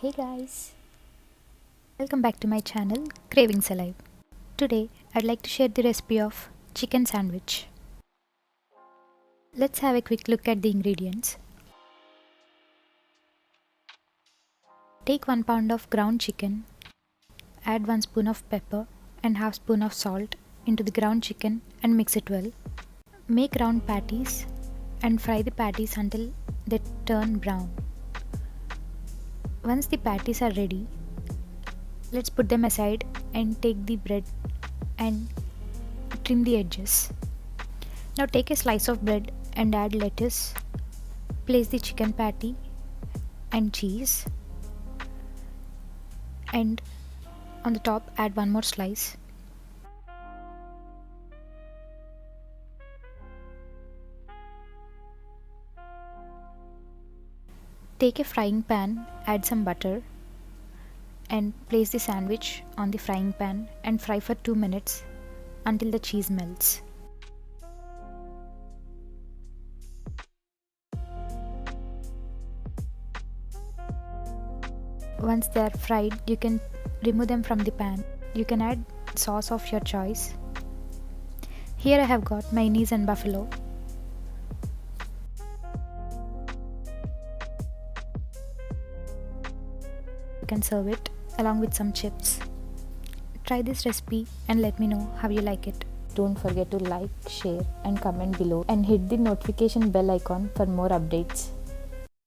Hey guys, welcome back to my channel Cravings Alive. Today I'd like to share the recipe of chicken sandwich. Let's have a quick look at the ingredients. Take 1 pound of ground chicken, add 1 spoon of pepper and half spoon of salt into the ground chicken and mix it well. Make round patties and fry the patties until they turn brown. Once the patties are ready, let's put them aside and take the bread and trim the edges. Now take a slice of bread and add lettuce. Place the chicken patty and cheese, and on the top add one more slice. Take a frying pan, add some butter and place the sandwich on the frying pan and fry for 2 minutes until the cheese melts. Once they are fried, you can remove them from the pan. You can add sauce of your choice. Here I have got mayonnaise and buffalo. You can serve it along with some chips. Try this recipe and let me know how you like it. Don't forget to like, share and comment below and hit the notification bell icon for more updates.